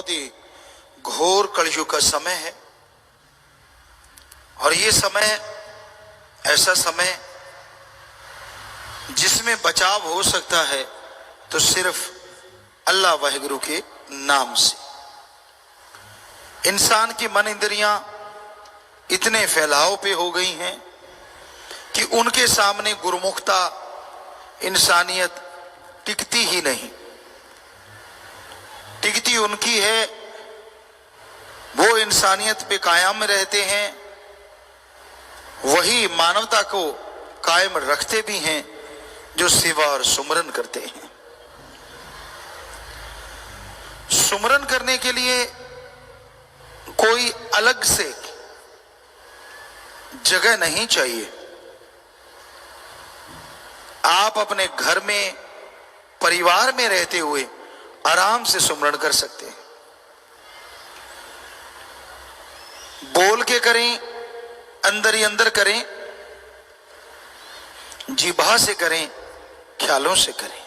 बहुत ही घोर कलयुग का समय है। और ये समय ऐसा समय जिसमें बचाव हो सकता है तो सिर्फ अल्लाह वाहिगुरु के नाम से। इंसान की मन इंद्रियां इतने फैलाव पे हो गई हैं कि उनके सामने गुरुमुखता, इंसानियत टिकती ही नहीं। टिकती उनकी है वो इंसानियत पे कायम रहते हैं, वही मानवता को कायम रखते भी हैं जो सेवा और सुमरन करते हैं। सुमरन करने के लिए कोई अलग से जगह नहीं चाहिए। आप अपने घर में, परिवार में रहते हुए आराम से सुमरन कर सकते हैं। बोल के करें, अंदर ही अंदर करें, जिभा से करें, ख्यालों से करें।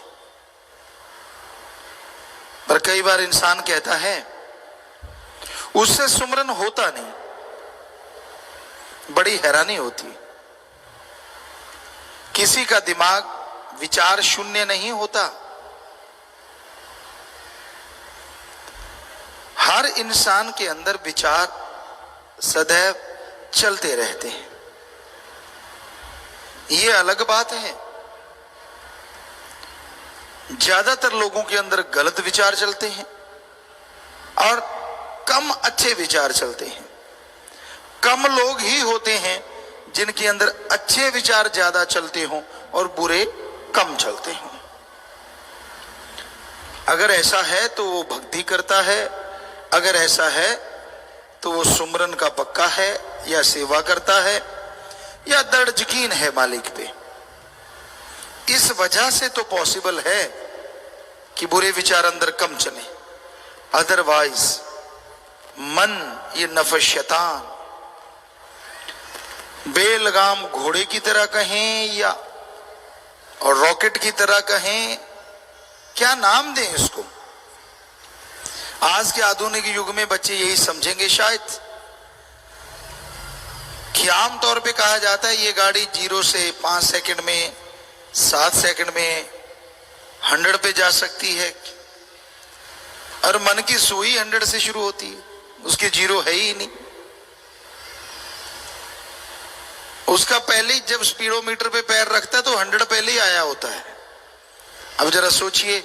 पर कई बार इंसान कहता है उससे सुमरन होता नहीं। बड़ी हैरानी होती है। किसी का दिमाग विचार शून्य नहीं होता। हर इंसान के अंदर विचार सदैव चलते रहते हैं। यह अलग बात है, ज्यादातर लोगों के अंदर गलत विचार चलते हैं और कम अच्छे विचार चलते हैं। कम लोग ही होते हैं जिनके अंदर अच्छे विचार ज्यादा चलते हों और बुरे कम चलते हों। अगर ऐसा है तो वो भक्ति करता है, अगर ऐसा है तो वो सुमरन का पक्का है या सेवा करता है या दृढ़ यकीन है मालिक पे। इस वजह से तो पॉसिबल है कि बुरे विचार अंदर कम चले। अदरवाइज मन, ये नफ्स शैतान, बेलगाम घोड़े की तरह कहें या और रॉकेट की तरह कहें, क्या नाम दें इसको। आज के आधुनिक युग में बच्चे यही समझेंगे शायद कि आमतौर पे कहा जाता है ये गाड़ी 0 से 5 सेकंड में, 7 सेकंड में 100 पे जा सकती है। और मन की सुई 100 से शुरू होती है, उसके 0 है ही नहीं। उसका पहले ही जब स्पीडोमीटर पे पैर रखता है तो 100 पहले ही आया होता है। अब जरा सोचिए,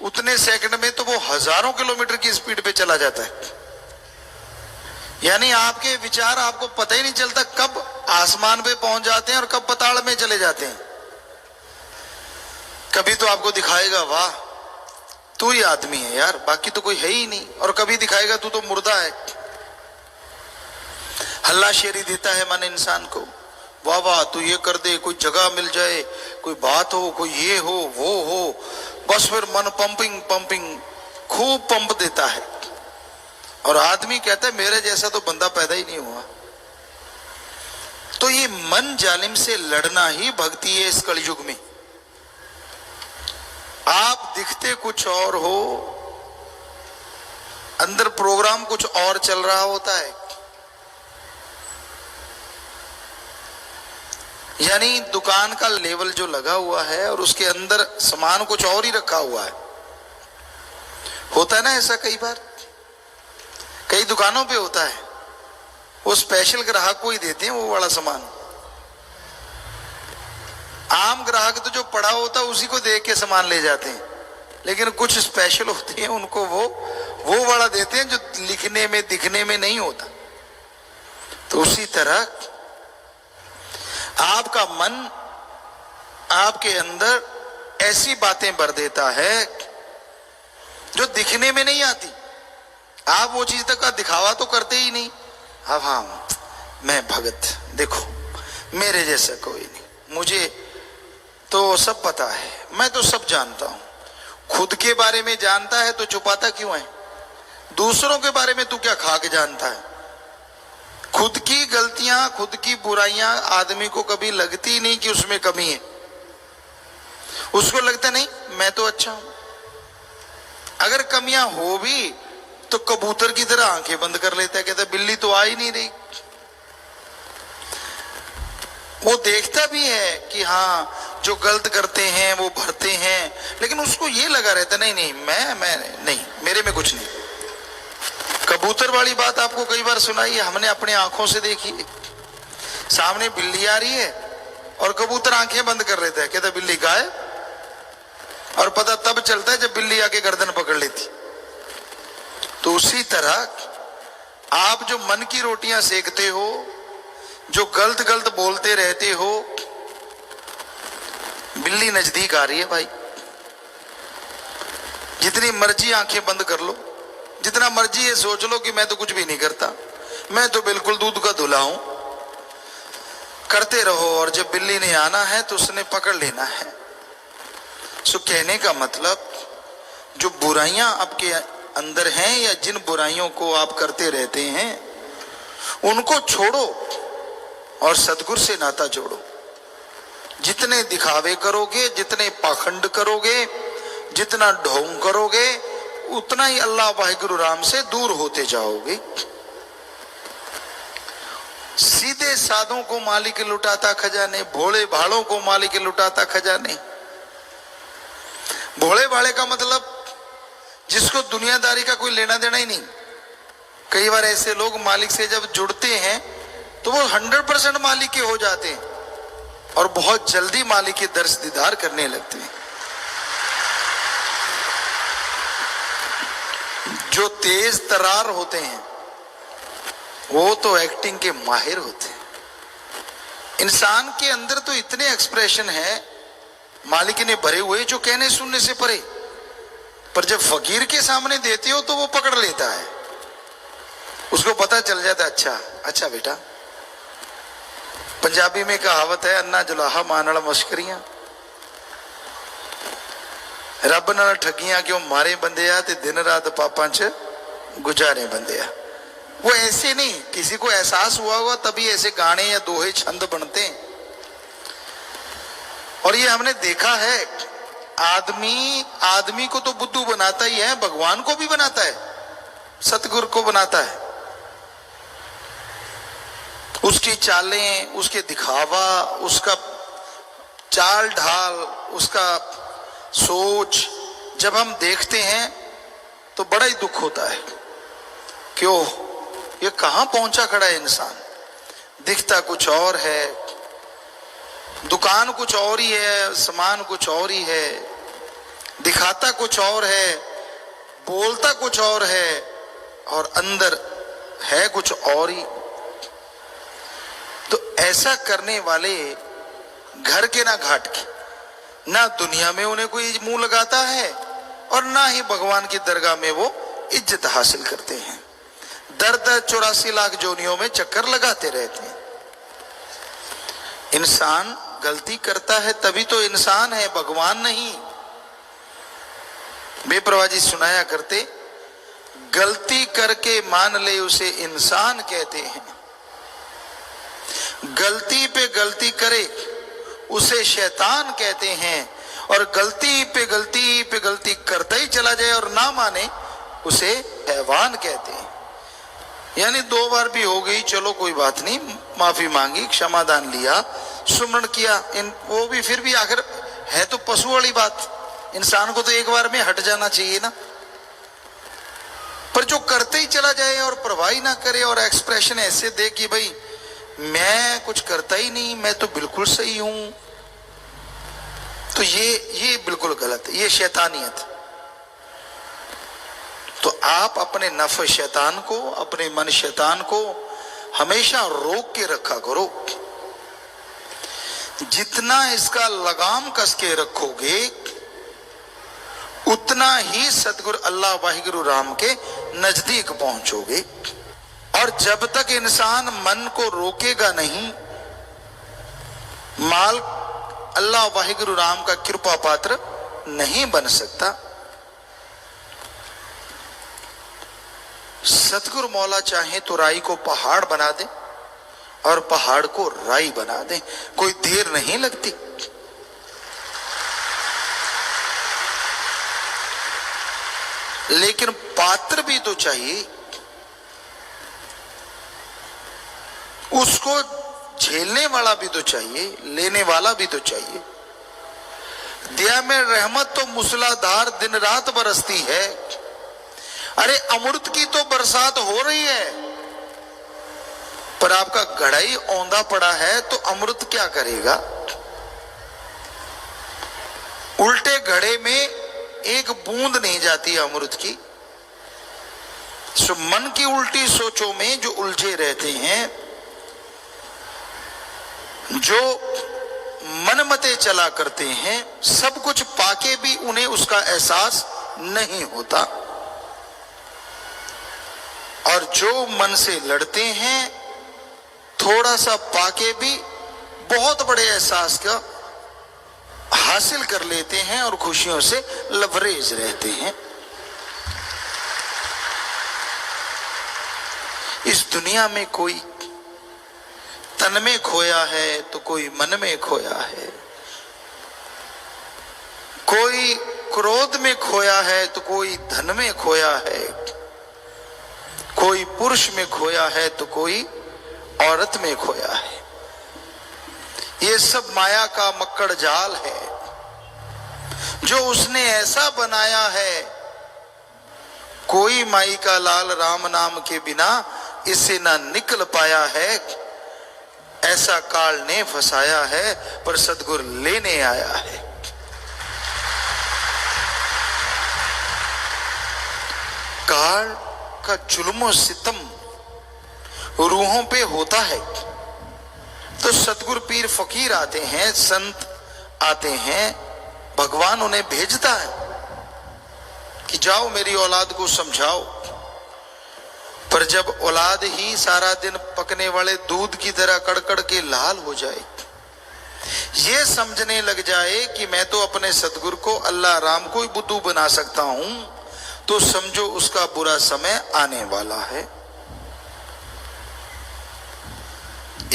उतने सेकंड में तो वो हजारों किलोमीटर की स्पीड पे चला जाता है। यानी आपके विचार आपको पता ही नहीं चलता कब आसमान पे पहुंच जाते हैं और कब पाताल में चले जाते हैं। कभी तो आपको दिखाएगा वाह तू ही आदमी है यार, बाकी तो कोई है ही नहीं, और कभी दिखाएगा तू तो मुर्दा है। हल्लाशेरी देता है मन इंसान को, वाह वाह तू ये कर दे, कोई जगह मिल जाए, कोई बात हो, कोई ये हो वो हो, बस फिर मन पंपिंग पंपिंग खूब पंप देता है। और आदमी कहता है मेरे जैसा तो बंदा पैदा ही नहीं हुआ। तो ये मन जालिम से लड़ना ही भक्ति है इस कलयुग में। आप दिखते कुछ और हो, अंदर प्रोग्राम कुछ और चल रहा होता है। यानी दुकान का लेवल जो लगा हुआ है और उसके अंदर सामान कुछ और ही रखा हुआ है। होता है ना ऐसा, कई बार कई दुकानों पे होता है। वो स्पेशल ग्राहक को ही देते हैं वो वाला सामान। आम ग्राहक तो जो पड़ा होता है उसी को देख के सामान ले जाते हैं, लेकिन कुछ स्पेशल होते हैं उनको वो वाला देते हैं जो लिखने में दिखने में नहीं होता। तो उसी तरह आपका मन आपके अंदर ऐसी बातें भर देता है जो दिखने में नहीं आती। आप वो चीज तक का दिखावा तो करते ही नहीं। अब हाँ मैं भगत, देखो मेरे जैसा कोई नहीं, मुझे तो सब पता है, मैं तो सब जानता हूं। खुद के बारे में जानता है तो छुपाता क्यों है? दूसरों के बारे में तू क्या खा के जानता है? खुद की गलतियां, खुद की बुराइयां आदमी को कभी लगती नहीं कि उसमें कमी है। उसको लगता नहीं मैं तो अच्छा हूं। अगर कमियां हो भी तो कबूतर की तरह आंखें बंद कर लेता है, कहता है बिल्ली तो आ ही नहीं रही। वो देखता भी है कि हाँ जो गलत करते हैं वो भरते हैं, लेकिन उसको ये लगा रहता नहीं नहीं मैं नहीं, मेरे में कुछ नहीं। कबूतर वाली बात आपको कई बार सुनाई है, हमने अपनी आंखों से देखी है। सामने बिल्ली आ रही है और कबूतर आंखें बंद कर लेता है, कहता बिल्ली गायब, और पता तब चलता है जब बिल्ली आके गर्दन पकड़ लेती। तो उसी तरह आप जो मन की रोटियां सेकते हो, जो गलत गलत बोलते रहते हो, बिल्ली नजदीक आ रही है भाई। जितनी मर्जी आंखें बंद कर लो, जितना मर्जी ये सोच लो कि मैं तो कुछ भी नहीं करता, मैं तो बिल्कुल दूध का धुला हूं, करते रहो, और जब बिल्ली ने आना है तो उसने पकड़ लेना है। सो कहने का मतलब, जो बुराइयां आपके अंदर हैं या जिन बुराइयों को आप करते रहते हैं, उनको छोड़ो और सतगुरु से नाता जोड़ो। जितने दिखावे करोगे, जितने पाखंड करोगे, जितना ढोंग करोगे, उतना ही अल्लाह वाहिगुरु राम से दूर होते जाओगे। सीधे साधों को मालिक लुटाता खजाने, भोले भालों को मालिक लुटाता खजाने। भोले भाले का मतलब जिसको दुनियादारी का कोई लेना देना ही नहीं। कई बार ऐसे लोग मालिक से जब जुड़ते हैं तो वो 100% मालिक के हो जाते हैं और बहुत जल्दी मालिक के दर्श दीदार करने लगते हैं। जो तेज तरार होते हैं वो तो एक्टिंग के माहिर होते हैं। इंसान के अंदर तो इतने एक्सप्रेशन है मालिक ने भरे हुए जो कहने सुनने से परे, पर जब फकीर के सामने देते हो तो वो पकड़ लेता है, उसको पता चल जाता है अच्छा अच्छा बेटा। पंजाबी में कहावत है, अन्ना जुलाहा मानल मश्करियां, रब नाल ठगियां क्यों मारे बंदे आ ते दिन रात पापां च गुजारे बंदे आ। वो ऐसे नहीं, किसी को एहसास हुआ होगा तभी ऐसे गाने या दोहे छंद बनते हैं। और ये हमने देखा है, आदमी को तो बुद्धू बनाता ही है, भगवान को भी बनाता है, सतगुरु को बनाता है। उसकी चालें, उसके दिखावा, उसका चाल ढाल, उसका सोच जब हम देखते हैं तो बड़ा ही दुख होता है। क्यों, ये कहां पहुंचा खड़ा है इंसान। दिखता कुछ और है, दुकान कुछ और ही है, सामान कुछ और ही है, दिखाता कुछ और है, बोलता कुछ और है, और अंदर है कुछ और ही। तो ऐसा करने वाले घर के ना घाट के, ना दुनिया में उन्हें कोई मुंह लगाता है और ना ही भगवान की दरगाह में वो इज्जत हासिल करते हैं। दर दर 84 लाख जोनियों में चक्कर लगाते रहते हैं। इंसान गलती करता है तभी तो इंसान है, भगवान नहीं। बेप्रवाह जी सुनाया करते, गलती करके मान ले उसे इंसान कहते हैं, गलती पे गलती करे उसे शैतान कहते हैं, और गलती पे गलती करता ही चला जाए और ना माने उसे हैवान कहते हैं। यानी 2 बार भी हो गई, चलो कोई बात नहीं, माफी मांगी, क्षमादान लिया, सुमरण किया, वो भी फिर भी आखिर है तो पशु वाली बात। इंसान को तो एक बार में हट जाना चाहिए ना। पर जो करते ही चला जाए और परवाह ही ना करे और एक्सप्रेशन ऐसे दे कि भाई मैं कुछ करता ही नहीं, मैं तो बिल्कुल सही हूं, तो ये बिल्कुल गलत है, ये शैतानियत। तो आप अपने नफ शैतान को, अपने मन शैतान को हमेशा रोक के रखा करो। जितना इसका लगाम कस के रखोगे उतना ही सतगुरु अल्लाह वाहिगुरु राम के नजदीक पहुंचोगे। और जब तक इंसान मन को रोकेगा नहीं, माल अल्लाह वाहिगुरु राम का कृपा पात्र नहीं बन सकता। सतगुरु मौला चाहे तो राई को पहाड़ बना दे और पहाड़ को राई बना दे, कोई देर नहीं लगती। लेकिन पात्र भी तो चाहिए, उसको झेलने वाला भी तो चाहिए, लेने वाला भी तो चाहिए। दया में रहमत तो मूसलाधार दिन रात बरसती है। अरे अमृत की तो बरसात हो रही है, पर आपका घड़ा ही औंधा पड़ा है तो अमृत क्या करेगा? उल्टे घड़े में एक बूंद नहीं जाती अमृत की। सो मन की उल्टी सोचों में जो उलझे रहते हैं, जो मनमते चला करते हैं, सब कुछ पाके भी उन्हें उसका एहसास नहीं होता। और जो मन से लड़ते हैं, थोड़ा सा पाके भी बहुत बड़े एहसास का हासिल कर लेते हैं और खुशियों से लबरेज रहते हैं। इस दुनिया में कोई तन में खोया है तो कोई मन में खोया है, कोई क्रोध में खोया है तो कोई धन में खोया है, कोई पुरुष में खोया है तो कोई औरत में खोया है। ये सब माया का मक्कड़ जाल है जो उसने ऐसा बनाया है, कोई माई का लाल राम नाम के बिना इससे ना निकल पाया है। ऐसा काल ने फंसाया है, पर सद्गुरु लेने आया है। काल का जुल्म सितम रूहों पे होता है तो सतगुरु पीर फकीर आते हैं, संत आते हैं, भगवान उन्हें भेजता है कि जाओ मेरी औलाद को समझाओ। पर जब औलाद ही सारा दिन पकने वाले दूध की तरह कड़कड़ के लाल हो जाए, ये समझने लग जाए कि मैं तो अपने सतगुरु को अल्लाह राम को ही बुद्धू बना सकता हूं, तो समझो उसका बुरा समय आने वाला है।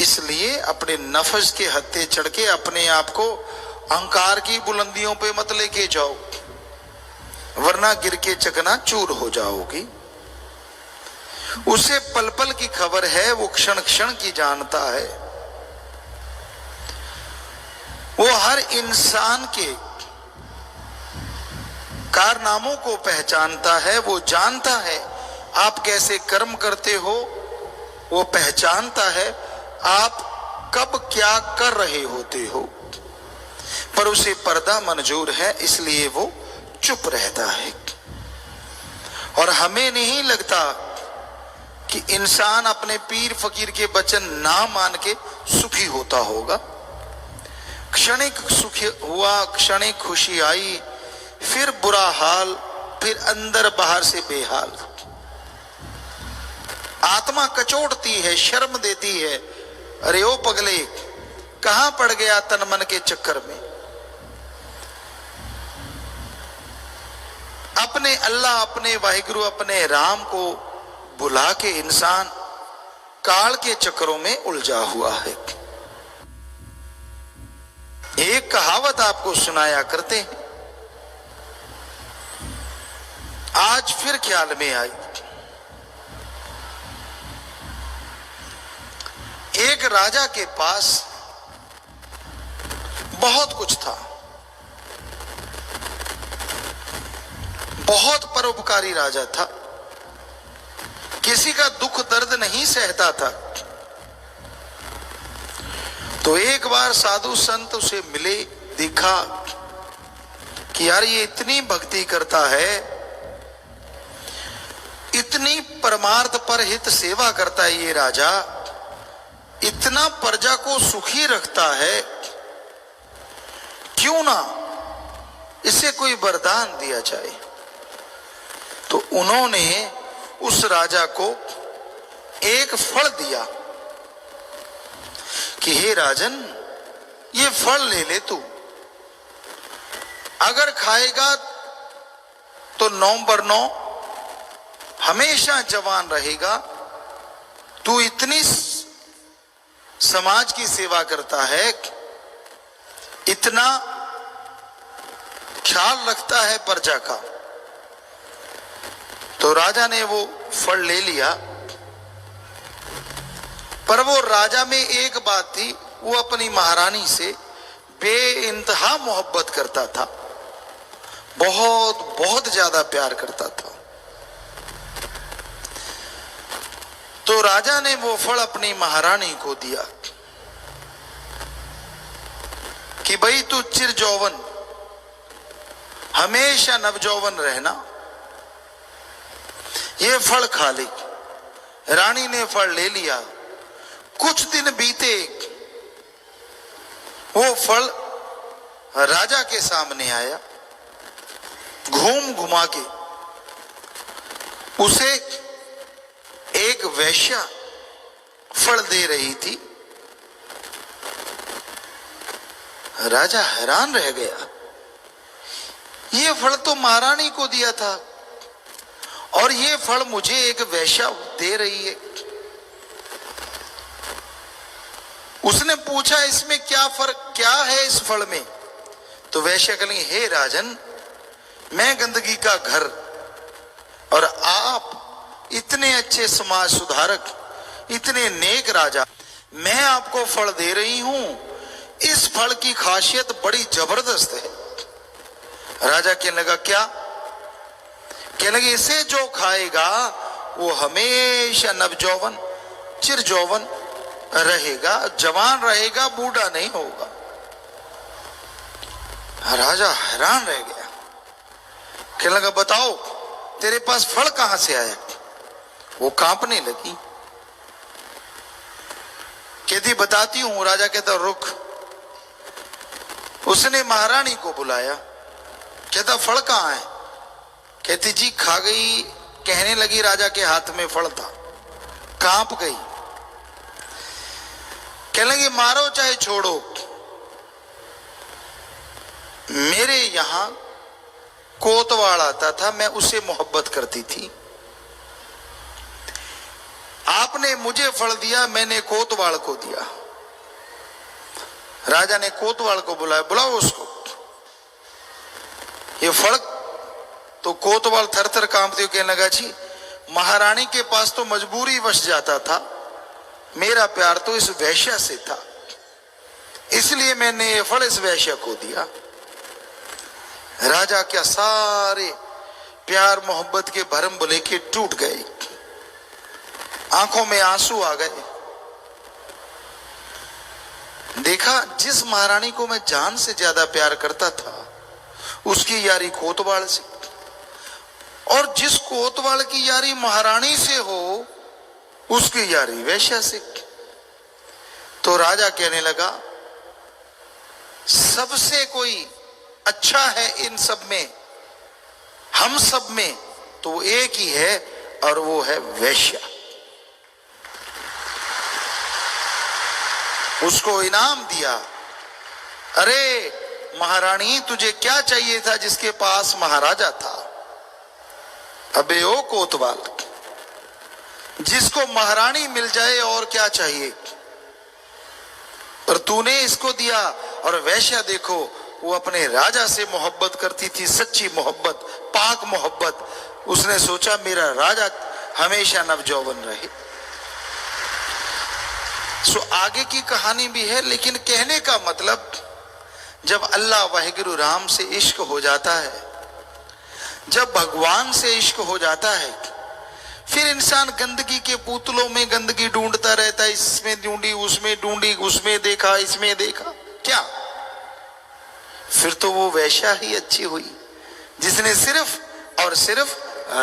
इसलिए अपने नफस के हत्थे चढ़ के अपने आप को अहंकार की बुलंदियों पे मत लेके जाओ, वरना गिर के चकनाचूर हो जाओगी। उसे पल पल की खबर है, वो क्षण क्षण की जानता है। वो हर इंसान के कारनामों को पहचानता है। वो जानता है आप कैसे कर्म करते हो, वो पहचानता है आप कब क्या कर रहे होते हो, पर उसे पर्दा मंजूर है, इसलिए वो चुप रहता है। और हमें नहीं लगता कि इंसान अपने पीर फकीर के वचन ना मान के सुखी होता होगा। क्षणिक सुखी हुआ, क्षणिक खुशी आई, फिर बुरा हाल, फिर अंदर बाहर से बेहाल। आत्मा कचोटती है, शर्म देती है, अरे ओ पगले कहां पड़ गया तन मन के चक्कर में। अपने अल्लाह, अपने वाहिगुरु, अपने राम को बुला के इंसान काल के चक्करों में उलझा हुआ है। एक कहावत आपको सुनाया करते हैं, आज फिर ख्याल में आई। एक राजा के पास बहुत कुछ था, बहुत परोपकारी राजा था, किसी का दुख दर्द नहीं सहता था। तो एक बार साधु संत उसे मिले, देखा कि यार ये इतनी भक्ति करता है, इतनी परमार्थ पर हित सेवा करता है ये राजा, इतना प्रजा को सुखी रखता है, क्यों ना इसे कोई वरदान दिया जाए। तो उन्होंने उस राजा को एक फल दिया कि हे राजन, ये फल ले ले तू, अगर खाएगा तो 9/9 हमेशा जवान रहेगा। तू इतनी समाज की सेवा करता है, इतना ख्याल रखता है प्रजा का, तो राजा ने वो फल ले लिया, पर वो राजा में एक बात थी, वो अपनी महारानी से बेइंतहा मोहब्बत करता था, बहुत बहुत ज्यादा प्यार करता था। तो राजा ने वो फल अपनी महारानी को दिया कि भाई तू चिर जौवन, हमेशा नवजौवन रहना, ये फल खा ले। रानी ने फल ले लिया। कुछ दिन बीते, वो फल राजा के सामने आया, घूम घुमा के उसे एक वैश्या फल दे रही थी। राजा हैरान रह गया, ये फल तो महारानी को दिया था और ये फल मुझे एक वैश्या दे रही है। उसने पूछा इसमें क्या फर्क, क्या है इस फल में? तो वैश्या कहेंगे, हे राजन, मैं गंदगी का घर और आप इतने अच्छे समाज सुधारक, इतने नेक राजा, मैं आपको फल दे रही हूं, इस फल की खासियत बड़ी जबरदस्त है। राजा कहने लगा, क्या? कहने लगे, इसे जो खाएगा वो हमेशा नवजौवन, चिर जौवन रहेगा, जवान रहेगा, बूढ़ा नहीं होगा। राजा हैरान रह गया, कहने लगा, बताओ तेरे पास फल कहां से आया? वो कांपने लगी, कहती बताती हूं। राजा कहता रुक। उसने महारानी को बुलाया, कहता फल कहां है? कहती जी खा गई। कहने लगी राजा के हाथ में फल था, कांप गई। कहने लगी मारो चाहे छोड़ो, मेरे यहां कोतवाल आता था, मैं उसे मोहब्बत करती थी। आपने मुझे फल दिया, मैंने कोतवाल को दिया। राजा ने कोतवाल को बुलाया, बुलाओ उसको। ये फल तो कोतवाल थर थर कांपते हुए कहने लगा, जी महारानी के पास तो मजबूरी वश जाता था, मेरा प्यार तो इस वैश्या से था, इसलिए मैंने ये फल इस वैश्या को दिया। राजा क्या सारे प्यार मोहब्बत के भरम भुले के टूट गए, आंखों में आंसू आ गए। देखा, जिस महारानी को मैं जान से ज्यादा प्यार करता था उसकी यारी कोतवाल से, और जिस कोतवाल की यारी महारानी से हो उसकी यारी वैश्या से। तो राजा कहने लगा, सबसे कोई अच्छा है इन सब में, हम सब में तो वो एक ही है और वो है वैश्या। उसको इनाम दिया। अरे महारानी, तुझे क्या चाहिए था जिसके पास महाराजा था? अबे ओ कोतवाल, जिसको महारानी मिल जाए और क्या चाहिए? पर तूने इसको दिया। और वैश्या देखो, वो अपने राजा से मोहब्बत करती थी, सच्ची मोहब्बत, पाक मोहब्बत। उसने सोचा मेरा राजा हमेशा नवजौवन रहे। सो आगे की कहानी भी है, लेकिन कहने का मतलब, जब अल्लाह वाहिगुरु राम से इश्क हो जाता है, जब भगवान से इश्क हो जाता है, फिर इंसान गंदगी के पुतलों में गंदगी ढूंढता रहता है, इसमें ढूंढी, उसमें ढूंढी, उसमें देखा, इसमें देखा, क्या? फिर तो वो वैश्या ही अच्छी हुई जिसने सिर्फ और सिर्फ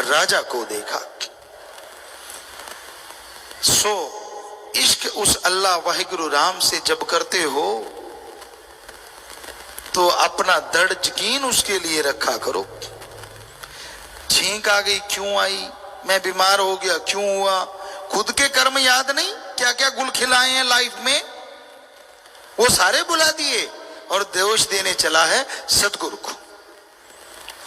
राजा को देखा। सो इश्क उस अल्लाह वाहिगुरु राम से जब करते हो तो अपना दृढ़ यकीन उसके लिए रखा करो। छींक आ गई, क्यों आई? मैं बीमार हो गया, क्यों हुआ? खुद के कर्म याद नहीं, क्या क्या गुल खिलाए हैं लाइफ में, वो सारे बुला दिए और दोष देने चला है सतगुरु को,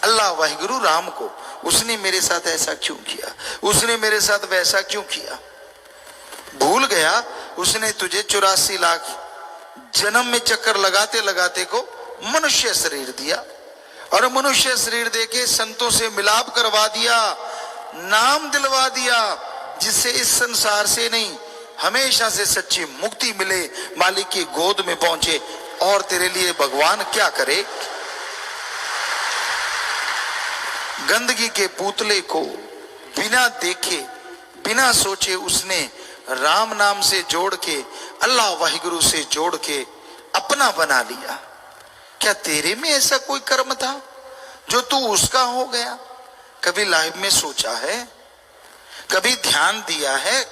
अल्लाह वाहिगुरु राम को। उसने मेरे साथ ऐसा क्यों किया, उसने मेरे साथ वैसा क्यों किया? भूल गया उसने तुझे 84 लाख जन्म में चक्कर लगाते लगाते को मनुष्य शरीर दिया, और मनुष्य शरीर देके संतों से मिलाप करवा दिया, नाम दिलवा दिया जिससे इस संसार से नहीं हमेशा से सच्ची मुक्ति मिले, मालिक की गोद में पहुंचे। और तेरे लिए भगवान क्या करे। गंदगी के पुतले को बिना देखे बिना सोचे उसने राम नाम से जोड़ के, अल्लाह वाहिगुरु से जोड़ के अपना बना लिया। क्या तेरे में ऐसा कोई कर्म था जो तू उसका हो गया? कभी लाइफ में सोचा है? कभी ध्यान दिया है?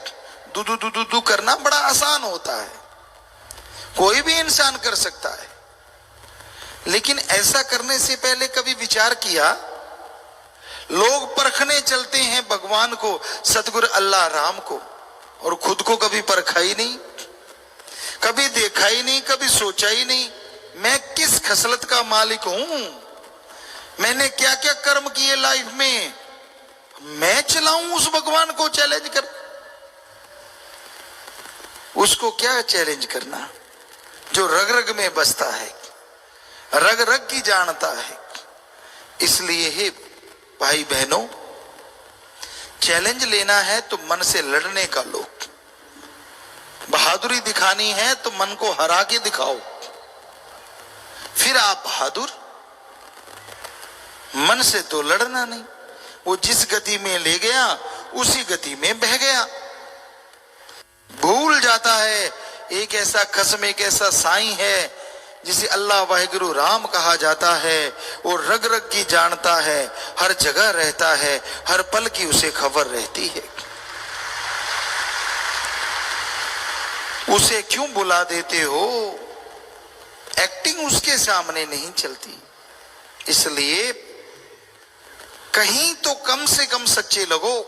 दुदू दुदू दू करना बड़ा आसान होता है, कोई भी इंसान कर सकता है, लेकिन ऐसा करने से पहले कभी विचार किया? लोग परखने चलते हैं भगवान को, सतगुरु अल्लाह राम को, और खुद को कभी परखा ही नहीं, कभी देखा ही नहीं, कभी सोचा ही नहीं मैं किस खसलत का मालिक हूं, मैंने क्या क्या कर्म किए लाइफ में, मैं चलाऊं उस भगवान को चैलेंज कर। उसको क्या चैलेंज करना जो रग रग में बसता है, रग रग की जानता है। इसलिए हे भाई बहनों, चैलेंज लेना है तो मन से लड़ने का लो, बहादुरी दिखानी है तो मन को हरा के दिखाओ, फिर आप बहादुर। मन से तो लड़ना नहीं, वो जिस गति में ले गया उसी गति में बह गया। भूल जाता है एक ऐसा खस्म, एक ऐसा साईं है जिसे अल्लाह वाहिगुरु राम कहा जाता है। वो रग रग की जानता है, हर जगह रहता है, हर पल की उसे खबर रहती है। उसे क्यों बुला देते हो? एक्टिंग उसके सामने नहीं चलती। इसलिए कहीं तो कम से कम सच्चे लगो।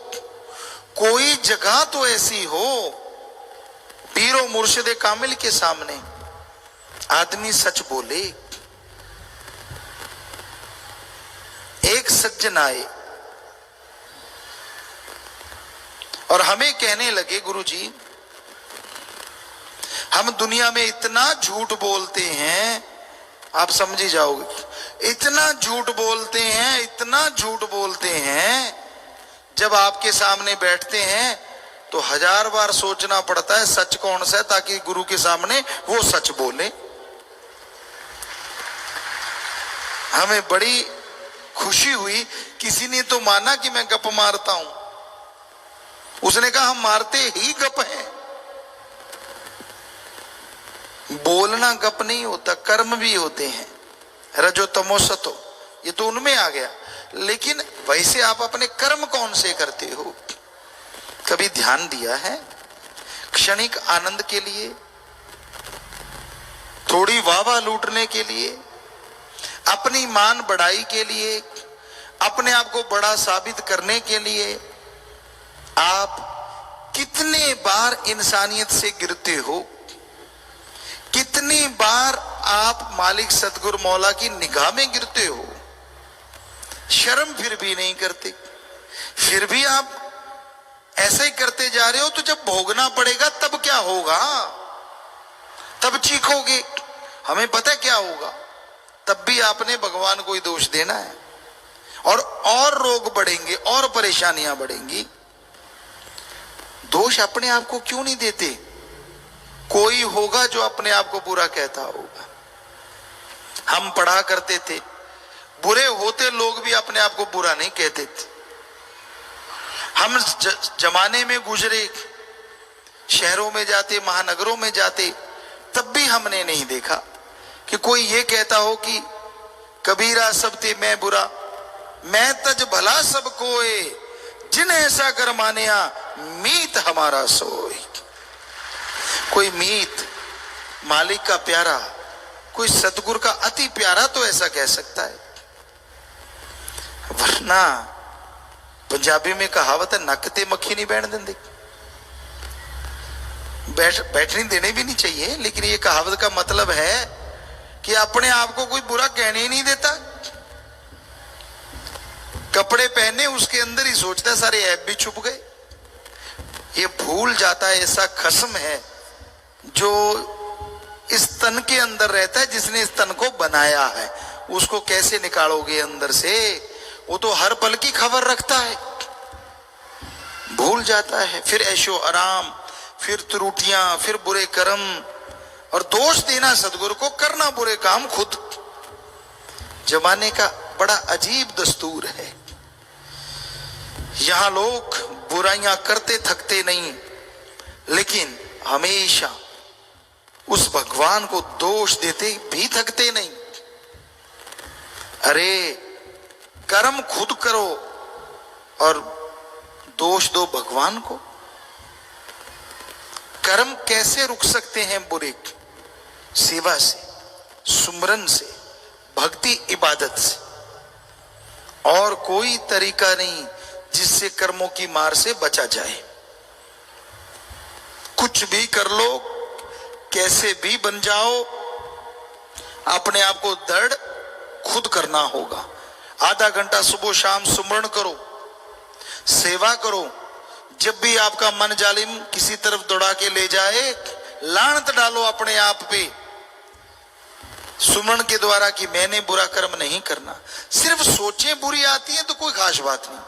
कोई जगह तो ऐसी हो पीरो मुर्शिदे कामिल के सामने आदमी सच बोले। एक सज्जन आए और हमें कहने लगे, गुरुजी हम दुनिया में इतना झूठ बोलते हैं, आप समझ ही जाओगे, इतना झूठ बोलते हैं, इतना झूठ बोलते हैं, जब आपके सामने बैठते हैं तो 1000 बार सोचना पड़ता है सच कौन सा है, ताकि गुरु के सामने वो सच बोले। हमें बड़ी खुशी हुई, किसी ने तो माना कि मैं गप मारता हूं। उसने कहा हम मारते ही गप हैं। बोलना गप नहीं होता, कर्म भी होते हैं, रजो तमो सतो, ये तो उनमें आ गया। लेकिन वैसे आप अपने कर्म कौन से करते हो? कभी ध्यान दिया है? क्षणिक आनंद के लिए, थोड़ी वाह लूटने के लिए, अपनी मान बढ़ाई के लिए, अपने आप को बड़ा साबित करने के लिए आप कितने बार इंसानियत से गिरते हो? कितनी बार आप मालिक सतगुरु मौला की निगाह में गिरते हो? शर्म फिर भी नहीं करते, फिर भी आप ऐसे ही करते जा रहे हो। तो जब भोगना पड़ेगा तब क्या होगा? तब चीखोगे। हमें पता क्या होगा, तब भी आपने भगवान को ही दोष देना है, और रोग बढ़ेंगे और परेशानियां बढ़ेंगी। दोष अपने आप को क्यों नहीं देते? कोई होगा जो अपने आप को बुरा कहता होगा। हम पढ़ा करते थे, बुरे होते लोग भी अपने आप को बुरा नहीं कहते थे। हम जमाने में गुजरे, शहरों में जाते, महानगरों में जाते, तब भी हमने नहीं देखा कि कोई ये कहता हो कि कबीरा सब ते मैं बुरा, मैं तज भला सब कोय, जिन ऐसा कर मानिया मीत हमारा सोय। कोई मीत मालिक का प्यारा, कोई सतगुरु का अति प्यारा तो ऐसा कह सकता है, वरना पंजाबी में कहावत है, नक ते मक्खी नहीं बैठ देंगे। बैठने देने भी नहीं चाहिए, लेकिन ये कहावत का मतलब है कि अपने आप को कोई बुरा कहने ही नहीं देता। कपड़े पहने उसके अंदर ही सोचता है सारे ऐब भी छुप गए। ये भूल जाता है ऐसा खस्म है जो इस तन के अंदर रहता है, जिसने इस तन को बनाया है। उसको कैसे निकालोगे अंदर से? वो तो हर पल की खबर रखता है। भूल जाता है। फिर ऐशो आराम, फिर त्रुटियां, फिर बुरे कर्म, और दोष देना सदगुरु को, करना बुरे काम खुद। जमाने का बड़ा अजीब दस्तूर है। यहां लोग बुराइयां करते थकते नहीं, लेकिन हमेशा उस भगवान को दोष देते भी थकते नहीं। अरे कर्म खुद करो और दोष दो भगवान को। कर्म कैसे रुक सकते हैं बुरे? सेवा से, सुमरन से, भक्ति इबादत से, और कोई तरीका नहीं जिससे कर्मों की मार से बचा जाए। कुछ भी कर लो, कैसे भी बन जाओ, अपने आप को दृढ़ खुद करना होगा। आधा घंटा सुबह शाम सुमरण करो, सेवा करो। जब भी आपका मन जालिम किसी तरफ दौड़ा के ले जाए, लानत डालो अपने आप पे सुमरण के द्वारा कि मैंने बुरा कर्म नहीं करना। सिर्फ सोचें बुरी आती हैं तो कोई खास बात नहीं,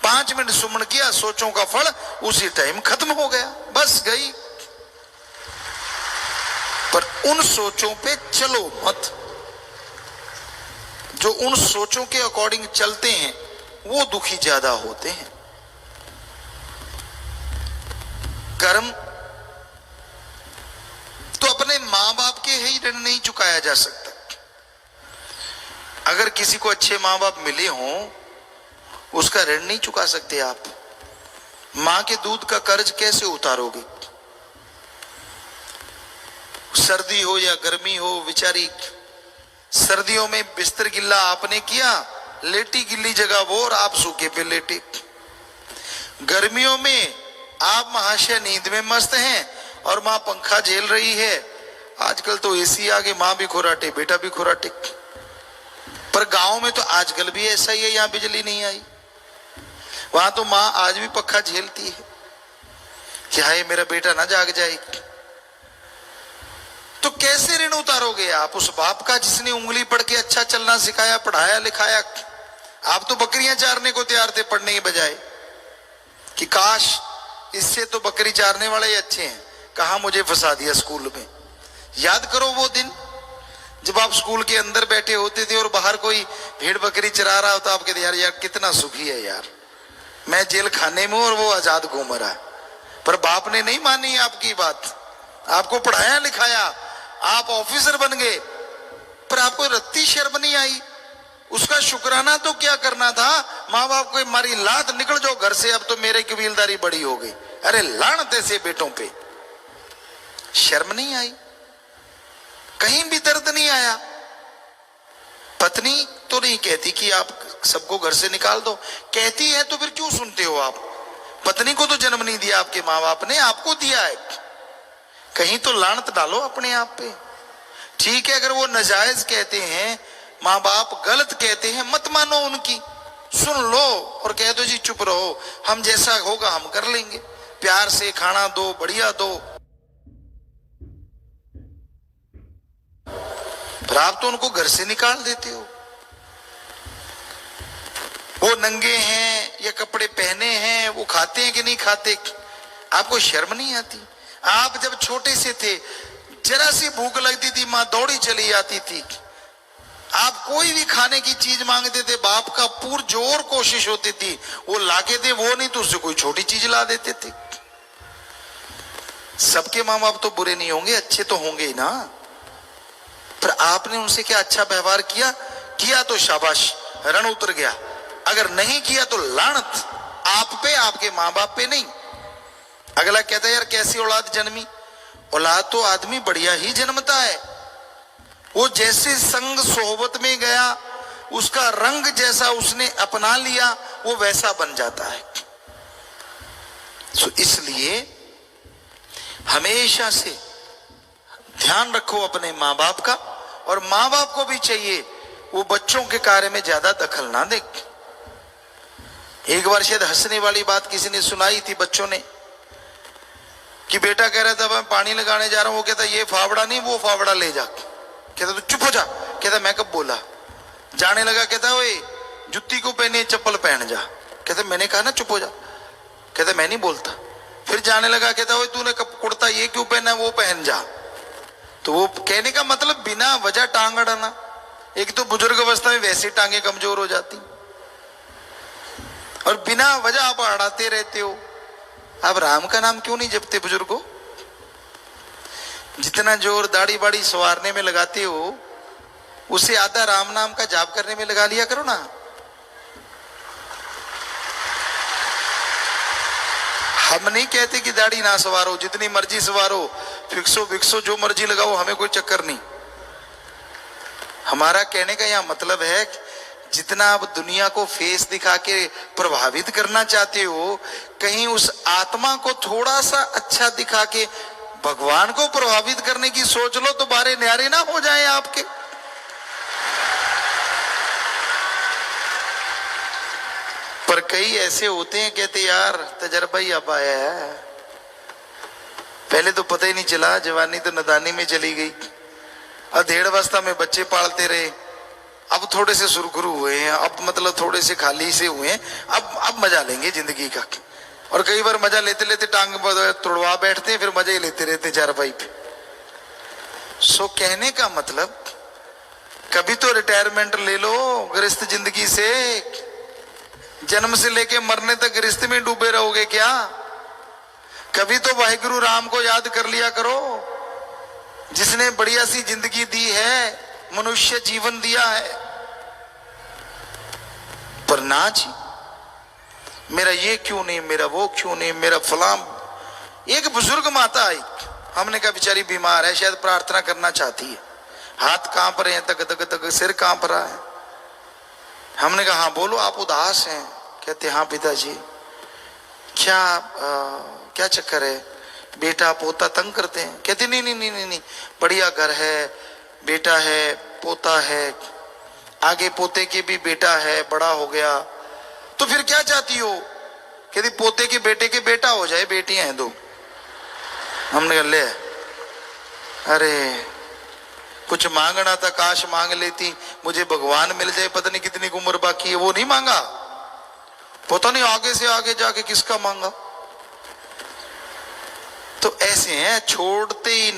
5 मिनट सुमरण किया, सोचों का फल उसी टाइम खत्म हो गया, बस गई। पर उन सोचों पे चलो मत। जो उन सोचों के अकॉर्डिंग चलते हैं वो दुखी ज्यादा होते हैं। कर्म तो अपने मां बाप के ही ऋण नहीं चुकाया जा सकता। अगर किसी को अच्छे मां बाप मिले हों, उसका ऋण नहीं चुका सकते आप। मां के दूध का कर्ज कैसे उतारोगे? सर्दी हो या गर्मी हो, बेचारी सर्दियों में बिस्तर गिल्ला आपने किया, लेटी गिल्ली जगह वो और आप सूखे पे लेटे। गर्मियों में आप महाशय नींद में मस्त हैं और मां पंखा झेल रही है। आजकल तो एसी आ गए, मां भी खुराटे, बेटा भी खुराटे। पर गांव में तो आजकल भी ऐसा ही है, यहां बिजली नहीं आई, वहां तो मां आज भी पंखा झेलती है कि हाय मेरा बेटा ना जाग जाए। तो कैसे ऋण उतारोगे आप उस बाप का जिसने उंगली पढ़ के अच्छा चलना सिखाया, पढ़ाया लिखाया? आप तो बकरियां चारने को तैयार थे पढ़ने के बजाय, कि काश इससे तो बकरी चारने वाले ही अच्छे हैं, कहां मुझे फंसा दिया स्कूल में। याद करो वो दिन जब आप स्कूल के अंदर बैठे होते थे और बाहर कोई भेड़ बकरी चरा रहा होता, आप कहते यार यार कितना सुखी है यार, मैं जेल खाने में और वो आजाद घूम रहा है। पर बाप ने नहीं मानी आपकी बात, आपको पढ़ाया लिखाया, आप ऑफिसर बन गए, पर आपको रत्ती शर्म नहीं आई। उसका शुक्राना तो क्या करना था, माँ बाप को मारी लात, निकल जाओ घर से, अब तो मेरे कबीलदारी बड़ी हो गई। अरे लानत ऐसे बेटों पे, शर्म नहीं आई, कहीं भी दर्द नहीं आया। पत्नी तो नहीं कहती कि आप सबको घर से निकाल दो, कहती है तो फिर क्यों सुनते हो आप? पत्नी को तो जन्म नहीं दिया आपके माँ बाप ने, आपको दिया है। कहीं तो लानत डालो अपने आप पे। ठीक है, अगर वो नाजायज कहते हैं, माँ बाप गलत कहते हैं, मत मानो उनकी, सुन लो और कह दो जी चुप रहो, हम जैसा होगा हम कर लेंगे, प्यार से खाना दो, बढ़िया दो। पर आप तो उनको घर से निकाल देते हो। वो नंगे हैं या कपड़े पहने हैं, वो खाते हैं कि नहीं खाते, आपको शर्म नहीं आती? आप जब छोटे से थे, जरा सी भूख लगती थी, मां दौड़ी चली आती थी, आप कोई भी खाने की चीज मांगते थे, बाप का पुरजोर कोशिश होती थी वो लाके दे, वो नहीं तो उससे कोई छोटी चीज ला देते थे। सबके माँ बाप तो बुरे नहीं होंगे, अच्छे तो होंगे ही ना। पर आपने उनसे क्या अच्छा व्यवहार किया? किया तो शाबाश, रण उतर गया, अगर नहीं किया तो लानत आप पे, आपके माँ बाप पे नहीं। अगला कहता है यार कैसी औलाद जन्मी? औलाद तो आदमी बढ़िया ही जन्मता है, वो जैसे संग सोहबत में गया, उसका रंग जैसा उसने अपना लिया, वो वैसा बन जाता है। तो इसलिए हमेशा से ध्यान रखो अपने माँ बाप का, और माँ बाप को भी चाहिए वो बच्चों के कार्य में ज्यादा दखल ना दे। एक बार शायद हंसने वाली बात किसी ने सुनाई थी बच्चों ने, कि बेटा कह रहा था मैं पानी लगाने जा रहा हूं, वो कहता ये फावड़ा नहीं वो फावड़ा ले जा। कहता तू चुप हो जा। कहता मैं कब बोला? जाने लगा, कहता ओए जुत्ती को पहने चप्पल पहन जा। कहता मैंने कहा ना चुप हो जा। कहते मैं नहीं बोलता। फिर जाने लगा, कहता ओए तूने कुर्ता ये क्यों पहना, वो पहन जा। तो वो कहने का मतलब बिना वजह टांग अड़ाना। एक तो बुजुर्ग अवस्था में वैसे टांगे कमजोर हो जाती, और बिना वजह आप अड़ाते रहते हो। आप राम का नाम क्यों नहीं जपते बुजुर्गों? जितना जोर दाढ़ी बाड़ी संवारने में लगाते हो, उससे आधा राम नाम का जाप करने में लगा लिया करो ना। हम नहीं कहते कि दाढ़ी ना संवारो, जितनी मर्जी संवारो, फिक्सो विक्सो जो मर्जी लगाओ, हमें कोई चक्कर नहीं। हमारा कहने का यह मतलब है, जितना आप दुनिया को फेस दिखा के प्रभावित करना चाहते हो, कहीं उस आत्मा को थोड़ा सा अच्छा दिखा के भगवान को प्रभावित करने की सोच लो तो बारे न्यारे ना हो जाए आपके। पर कई ऐसे होते हैं, कहते यार तजर्बा ही अब आया है, पहले तो पता ही नहीं चला, जवानी तो नदानी में चली गई, अधेड़ अवस्था में बच्चे पालते रहे, अब थोड़े से सुरखुरु हुए हैं, अब मतलब थोड़े से खाली से हुए हैं, अब मजा लेंगे जिंदगी का। और कई बार मजा लेते लेते टांग तुड़वा बैठते हैं, फिर मजा ही लेते रहते चारपाई पे। सो कहने का मतलब, कभी तो रिटायरमेंट ले लो गृहस्थ जिंदगी से। जन्म से लेके मरने तक गृहस्थ में डूबे रहोगे क्या? कभी तो वाहिगुरु राम को याद कर लिया करो, जिसने बढ़िया सी जिंदगी दी है, मनुष्य जीवन दिया है। पर ना जी, मेरा ये क्यों नहीं, मेरा वो क्यों नहीं, मेरा फलां। एक बुजुर्ग माता आई, हमने कहा बेचारी बीमार है, शायद प्रार्थना करना चाहती है, हाथ कांप रहे हैं, तक तक तक सिर कांप रहा है। हमने कहा हाँ बोलो, आप उदास हैं? कहते हाँ पिताजी। क्या चक्कर है? बेटा पोता तंग करते हैं? कहते नहीं नहीं नहीं नहीं, नहीं। बढ़िया घर है, बेटा है, पोता है, आगे पोते के भी बेटा है, बड़ा हो गया, तो फिर क्या चाहती हो? कहती पोते के बेटे के बेटा हो जाए, बेटियां हैं दो। हमने कहा ले, अरे कुछ मांगना था, काश मांग लेती, मुझे भगवान मिल जाए, पता नहीं कितनी उम्र बाकी है, वो नहीं मांगा, पता नहीं आगे से आगे जाके किसका मांगा। तो ऐसे हैं, छोड़ते ही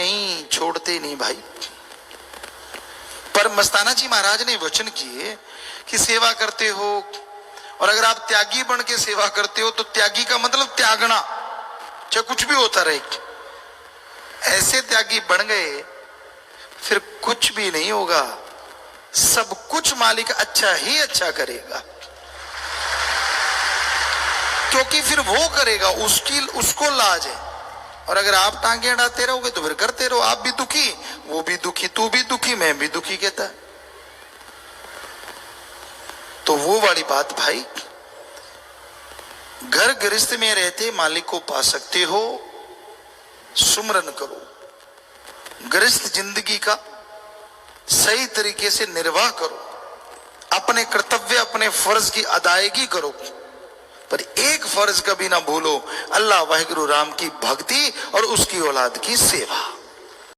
नहीं भाई। पर मस्ताना जी महाराज ने वचन किए कि सेवा करते हो, और अगर आप त्यागी बन के सेवा करते हो, तो त्यागी का मतलब त्यागना, चाहे कुछ भी होता रहे। ऐसे त्यागी बन गए, फिर कुछ भी नहीं होगा, सब कुछ मालिक अच्छा ही अच्छा करेगा, क्योंकि फिर वो करेगा, उसको लाज है। और अगर आप टांगे अड़ाते रहोगे तो फिर करते रहो, आप भी दुखी, वो भी दुखी, तू भी दुखी, मैं भी दुखी, कहता है। तो वो वाली बात भाई, घर गृहस्थ में रहते मालिक को पा सकते हो, सुमरन करो, गृहस्थ जिंदगी का सही तरीके से निर्वाह करो, अपने कर्तव्य अपने फर्ज की अदायगी करो, पर एक फर्ज कभी ना भूलो, अल्लाह वाहिगुरु राम की भक्ति और उसकी औलाद की सेवा।